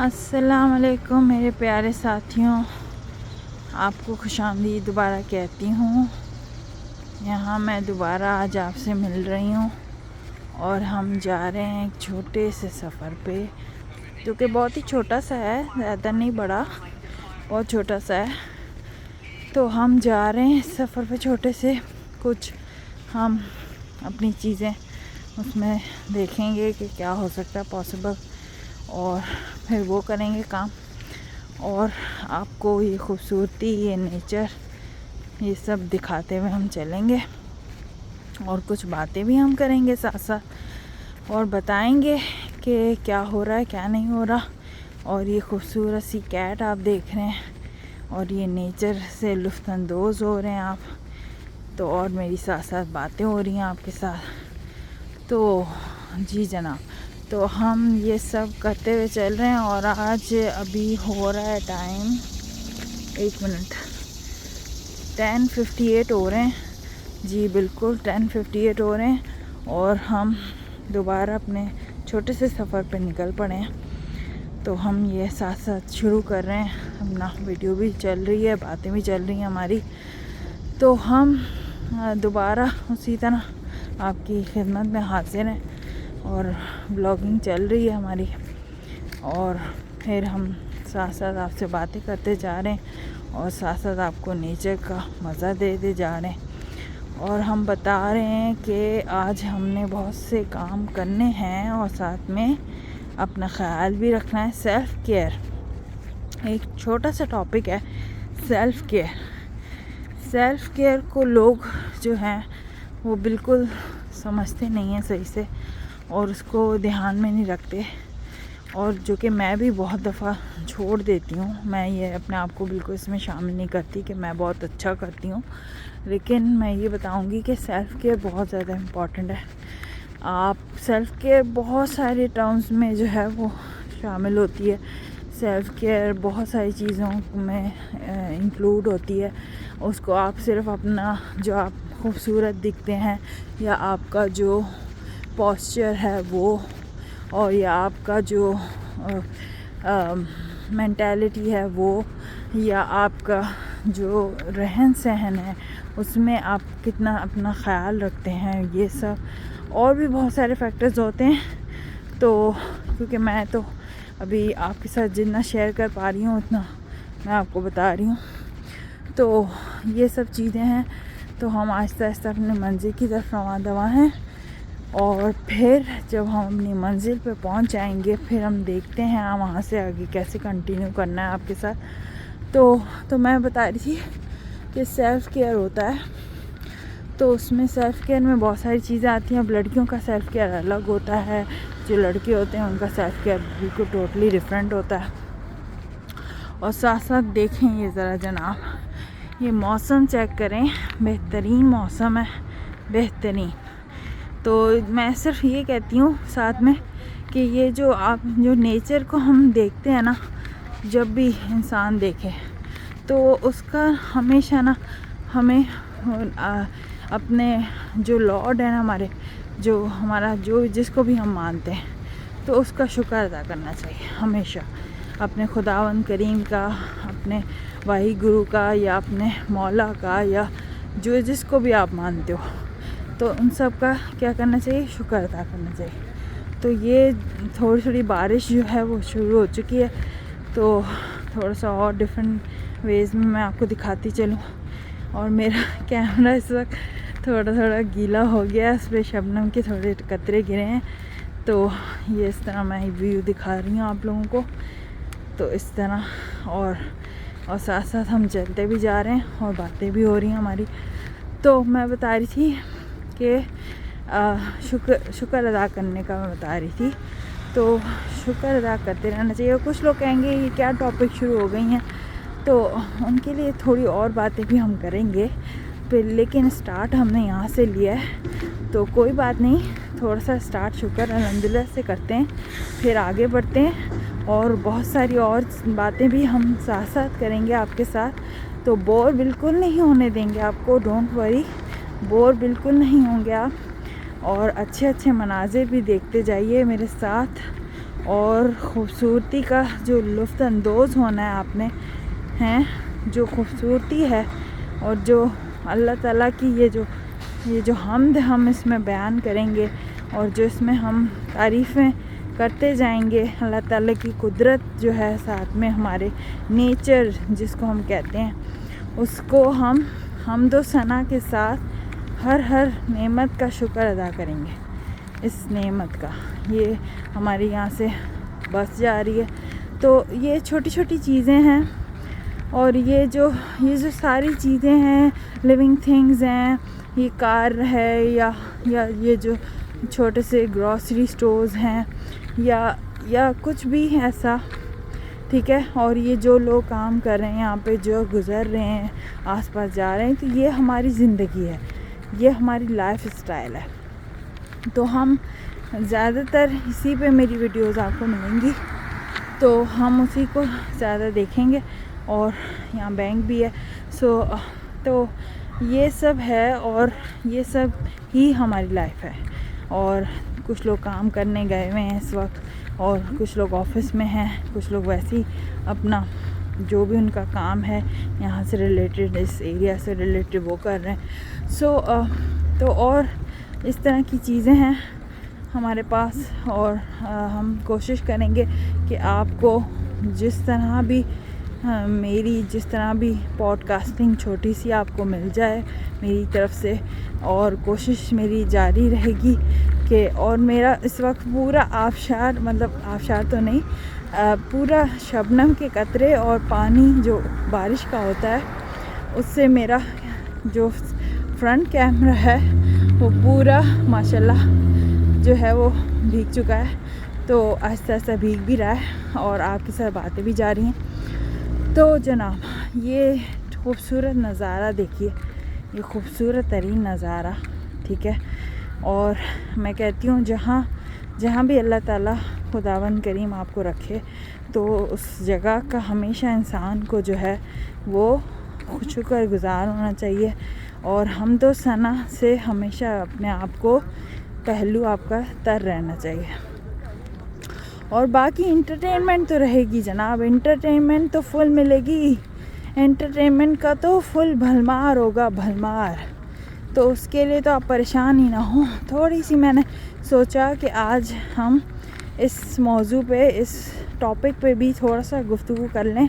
السلام علیکم میرے پیارے ساتھیوں، آپ کو خوش آمدید دوبارہ کہتی ہوں۔ یہاں میں دوبارہ آج آپ سے مل رہی ہوں اور ہم جا رہے ہیں ایک چھوٹے سے سفر پہ، جو کہ بہت ہی چھوٹا سا ہے، زیادہ نہیں بڑا، بہت چھوٹا سا ہے۔ تو ہم جا رہے ہیں اس سفر پہ چھوٹے سے، کچھ ہم اپنی چیزیں اس میں دیکھیں گے کہ کیا ہو سکتا ہے پاسبل، اور پھر وہ کریں گے کام، اور آپ کو یہ خوبصورتی، یہ نیچر، یہ سب دکھاتے ہوئے ہم چلیں گے، اور کچھ باتیں بھی ہم کریں گے ساتھ ساتھ، اور بتائیں گے کہ کیا ہو رہا ہے کیا نہیں ہو رہا۔ اور یہ خوبصورت سی کیٹ آپ دیکھ رہے ہیں، اور یہ نیچر سے لطف اندوز ہو رہے ہیں آپ، تو اور میری ساتھ ساتھ باتیں ہو رہی ہیں آپ کے ساتھ۔ تو جی جناب، تو ہم یہ سب کرتے ہوئے چل رہے ہیں، اور آج ابھی ہو رہا ہے ٹائم 10:58 ہو رہے ہیں، جی بالکل 10:58 ہو رہے ہیں، اور ہم دوبارہ اپنے چھوٹے سے سفر پہ نکل پڑے ہیں۔ تو ہم یہ ساتھ ساتھ شروع کر رہے ہیں اپنا، ویڈیو بھی چل رہی ہے، باتیں بھی چل رہی ہیں ہماری، تو ہم دوبارہ اسی طرح آپ کی خدمت میں حاضر ہیں، اور بلاگنگ چل رہی ہے ہماری، اور پھر ہم ساتھ ساتھ آپ سے باتیں کرتے جا رہے ہیں، اور ساتھ ساتھ آپ کو نیچر کا مزہ دیتے جا رہے ہیں، اور ہم بتا رہے ہیں کہ آج ہم نے بہت سے کام کرنے ہیں، اور ساتھ میں اپنا خیال بھی رکھنا ہے۔ سیلف کیئر ایک چھوٹا سا ٹاپک ہے، سیلف کیئر۔ سیلف کیئر کو لوگ جو ہیں وہ بالکل سمجھتے نہیں ہیں صحیح سے، اور اس کو دھیان میں نہیں رکھتے، اور جو کہ میں بھی بہت دفعہ چھوڑ دیتی ہوں۔ میں یہ اپنے آپ کو بالکل اس میں شامل نہیں کرتی کہ میں بہت اچھا کرتی ہوں، لیکن میں یہ بتاؤں گی کہ سیلف کیئر بہت زیادہ امپورٹنٹ ہے۔ آپ سیلف کیئر بہت سارے ٹرمز میں جو ہے وہ شامل ہوتی ہے۔ سیلف کیئر بہت ساری چیزوں میں انکلوڈ ہوتی ہے۔ اس کو آپ صرف اپنا جو آپ خوبصورت دکھتے ہیں، یا آپ کا جو پوسچر ہے وہ، اور یا آپ کا جو مینٹیلٹی ہے وہ، یا آپ کا جو رہن سہن ہے اس میں آپ کتنا اپنا خیال رکھتے ہیں، یہ سب اور بھی بہت سارے فیکٹرز ہوتے ہیں۔ تو کیونکہ میں تو ابھی آپ کے ساتھ جتنا شیئر کر پا رہی ہوں اتنا میں آپ کو بتا رہی ہوں، تو یہ سب چیزیں ہیں۔ تو ہم آہستہ آہستہ اپنے منزل کی طرف رواں دواں ہیں، اور پھر جب ہم اپنی منزل پہ پہنچ جائیں گے پھر ہم دیکھتے ہیں وہاں سے آگے کیسے کنٹینیو کرنا ہے آپ کے ساتھ۔ تو میں بتا رہی تھی کہ سیلف کیئر ہوتا ہے، تو اس میں سیلف کیئر میں بہت ساری چیزیں آتی ہیں۔ اب لڑکیوں کا سیلف کیئر الگ ہوتا ہے، جو لڑکے ہوتے ہیں ان کا سیلف کیئر بالکل ٹوٹلی ڈفرینٹ ہوتا ہے۔ اور ساتھ ساتھ دیکھیں یہ ذرا جناب، یہ موسم چیک کریں، بہترین موسم ہے، بہترین۔ تو میں صرف یہ کہتی ہوں ساتھ میں کہ یہ جو نیچر کو ہم دیکھتے ہیں نا، جب بھی انسان دیکھے تو اس کا ہمیشہ نا ہمیں اپنے جو لارڈ ہے نا ہمارے، جو ہمارا جس کو بھی ہم مانتے ہیں، تو اس کا شکر ادا کرنا چاہیے ہمیشہ، اپنے خداوند کریم کا، اپنے واحد گرو کا، یا اپنے مولا کا، یا جس کو بھی آپ مانتے ہو، تو ان سب کا کیا کرنا چاہیے، شکر ادا کرنا چاہیے۔ تو یہ تھوڑی تھوڑی بارش جو ہے وہ شروع ہو چکی ہے، تو تھوڑا سا اور ڈفرینٹ ویز میں آپ کو دکھاتی چلوں۔ اور میرا کیمرہ اس وقت تھوڑا تھوڑا گیلا ہو گیا، اس پہ شبنم کے تھوڑے قطرے گرے ہیں، تو یہ اس طرح میں ویو دکھا رہی ہوں آپ لوگوں کو۔ تو اس طرح اور ساتھ ساتھ ہم چلتے بھی جا رہے ہیں اور باتیں بھی ہو رہی ہیں ہماری۔ تو میں بتا رہی تھی کہ شکر ادا کرنے کا میں بتا رہی تھی، تو شکر ادا کرتے رہنا چاہیے۔ اور کچھ لوگ کہیں گے یہ کیا ٹاپک شروع ہو گئی ہیں، تو ان کے لیے تھوڑی اور باتیں بھی ہم کریں گے پھر، لیکن سٹارٹ ہم نے یہاں سے لیا ہے، تو کوئی بات نہیں، تھوڑا سا سٹارٹ شکر الحمدللہ سے کرتے ہیں، پھر آگے بڑھتے ہیں، اور بہت ساری اور باتیں بھی ہم ساتھ ساتھ کریں گے آپ کے ساتھ۔ تو بور بالکل نہیں ہونے دیں گے آپ کو، ڈونٹ وری، بور بالکل نہیں ہوں گے آپ، اور اچھے اچھے مناظر بھی دیکھتے جائیے میرے ساتھ، اور خوبصورتی کا جو لطف اندوز ہونا ہے آپ نے ہیں، جو خوبصورتی ہے اور جو اللہ تعالیٰ کی یہ جو حمد ہم اس میں بیان کریں گے اور جو اس میں ہم تعریفیں کرتے جائیں گے، اللہ تعالیٰ کی قدرت جو ہے ساتھ میں ہمارے نیچر جس کو ہم کہتے ہیں، اس کو ہم حمد و ثنا کے ساتھ ہر نعمت کا شکر ادا کریں گے. اس نعمت کا یہ ہماری یہاں سے بس جا رہی ہے. تو یہ چھوٹی چھوٹی چیزیں ہیں اور یہ جو ساری چیزیں ہیں، لیونگ تھنگز ہیں، یہ کار ہے یا یہ جو چھوٹے سے گروسری سٹورز ہیں یا کچھ بھی ایسا، ٹھیک ہے. اور یہ جو لوگ کام کر رہے ہیں یہاں پہ، جو گزر رہے ہیں، آس پاس جا رہے ہیں، تو یہ ہماری زندگی ہے، یہ ہماری لائف اسٹائل ہے. تو ہم زیادہ تر اسی پہ میری ویڈیوز آپ کو ملیں گی، تو ہم اسی کو زیادہ دیکھیں گے. اور یہاں بینک بھی ہے. تو یہ سب ہے اور یہ سب ہی ہماری لائف ہے. اور کچھ لوگ کام کرنے گئے ہوئے ہیں اس وقت، اور کچھ لوگ آفس میں ہیں، کچھ لوگ ویسے ہی اپنا جو بھی ان کا کام ہے یہاں سے ریلیٹڈ، اس ایریا سے ریلیٹڈ وہ کر رہے ہیں. تو اور اس طرح کی چیزیں ہیں ہمارے پاس. اور ہم کوشش کریں گے کہ آپ کو جس طرح بھی جس طرح بھی پوڈ کاسٹنگ چھوٹی سی آپ کو مل جائے میری طرف سے، اور کوشش میری جاری رہے گی کہ اور میرا اس وقت پورا آبشار تو نہیں، پورا شبنم کے قطرے اور پانی جو بارش کا ہوتا ہے اس سے میرا جو فرنٹ کیمرہ ہے وہ پورا ماشاءاللہ جو ہے وہ بھیگ چکا ہے. تو آہستہ آہستہ بھیگ بھی رہا ہے اور آپ کے ساتھ باتیں بھی جا رہی ہیں. تو جناب یہ خوبصورت نظارہ دیکھیے، یہ خوبصورت ترین نظارہ، ٹھیک ہے. اور میں کہتی ہوں جہاں بھی اللہ تعالیٰ خداوند کریم آپ کو رکھے، تو اس جگہ کا ہمیشہ انسان کو جو ہے وہ شکر گزار ہونا چاہیے اور حمد و ثنا سے ہمیشہ اپنے آپ کو پہلو آپ کا تر رہنا چاہیے. اور باقی انٹرٹینمنٹ تو رہے گی جناب، انٹرٹینمنٹ تو فل ملے گی، انٹرٹینمنٹ کا تو فل بھلمار ہوگا، بھلمار. تو اس کے لیے تو آپ پریشان ہی نہ ہوں. تھوڑی سی میں نے سوچا کہ آج ہم اس موضوع پہ، اس ٹاپک پہ بھی تھوڑا سا گفتگو کر لیں،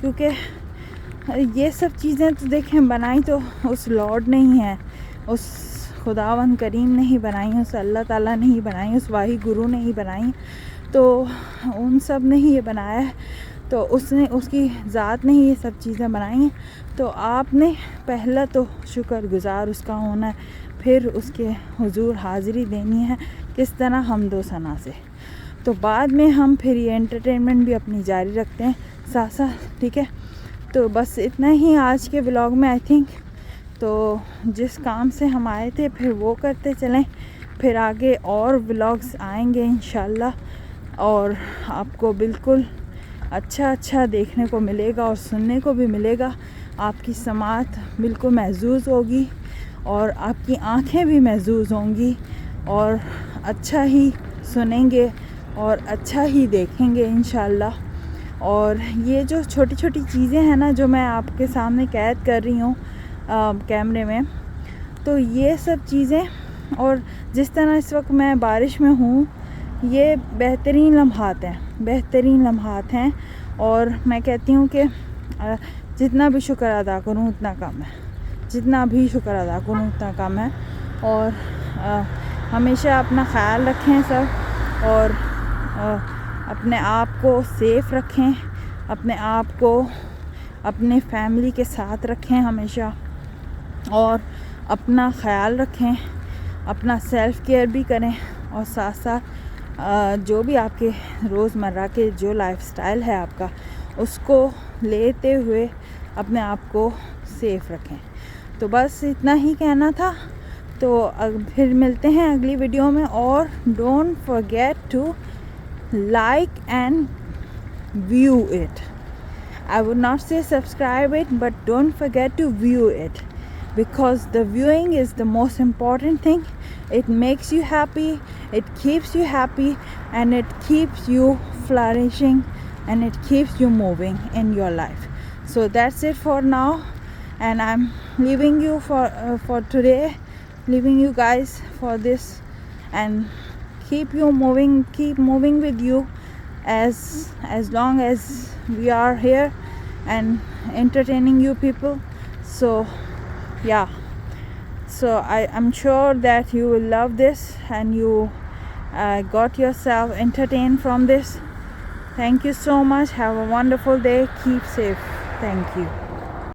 کیونکہ یہ سب چیزیں تو دیکھیں بنائی تو اس لارڈ نے ہی ہیں، اس خداوند کریم نے ہی بنائی، اس اللہ تعالیٰ نے ہی بنائی، اس واحد گرو نے ہی بنائی. تو ان سب نے ہی یہ بنایا ہے، تو اس کی ذات نے ہی یہ سب چیزیں بنائی ہیں. تو آپ نے پہلا تو شکر گزار اس کا ہونا ہے، پھر اس کے حضور حاضری دینی ہے کس طرح حمد و ثنا سے. تو بعد میں ہم پھر یہ انٹرٹینمنٹ بھی اپنی جاری رکھتے ہیں ساتھ ساتھ، ٹھیک ہے. تو بس اتنا ہی آج کے ولاگ میں آئی تھنک. تو جس کام سے ہم آئے تھے پھر وہ کرتے چلیں، پھر آگے اور ولاگز آئیں گے انشاءاللہ، اور آپ کو بالکل اچھا دیکھنے کو ملے گا اور سننے کو بھی ملے گا. آپ کی سماعت بالکل محظوظ ہوگی اور آپ کی آنکھیں بھی محظوظ ہوں گی، اور اچھا ہی سنیں گے اور اچھا ہی دیکھیں گے انشاءاللہ. اور یہ جو چھوٹی چھوٹی چیزیں ہیں نا جو میں آپ کے سامنے قید کر رہی ہوں کیمرے میں، تو یہ سب چیزیں، اور جس طرح اس وقت میں بارش میں ہوں، یہ بہترین لمحات ہیں. اور میں کہتی ہوں کہ جتنا بھی شکر ادا کروں اتنا کم ہے. اور ہمیشہ اپنا خیال رکھیں سب، اور اپنے آپ کو سیف رکھیں، اپنے آپ کو اپنے فیملی کے ساتھ رکھیں ہمیشہ، اور اپنا خیال رکھیں، اپنا سیلف کیئر بھی کریں، اور ساتھ ساتھ جو بھی آپ کے روزمرہ کے جو لائف سٹائل ہے آپ کا، اس کو لیتے ہوئے اپنے آپ کو سیف رکھیں. تو بس اتنا ہی کہنا تھا. تو پھر ملتے ہیں اگلی ویڈیو میں. اور don't forget to like and view it. I would not say subscribe it, but don't forget to view it, because the viewing is the most important thing. it makes you happy, it keeps you happy, and it keeps you flourishing, and it keeps you moving in your life. So that's it for now, and I'm leaving you for today, leaving you guys for this, and keep moving with you as long as we are here and entertaining you people. So yeah, so I'm sure that you will love this, and you got yourself entertained from this. Thank you so much. Have a wonderful day. Keep safe. Thank you.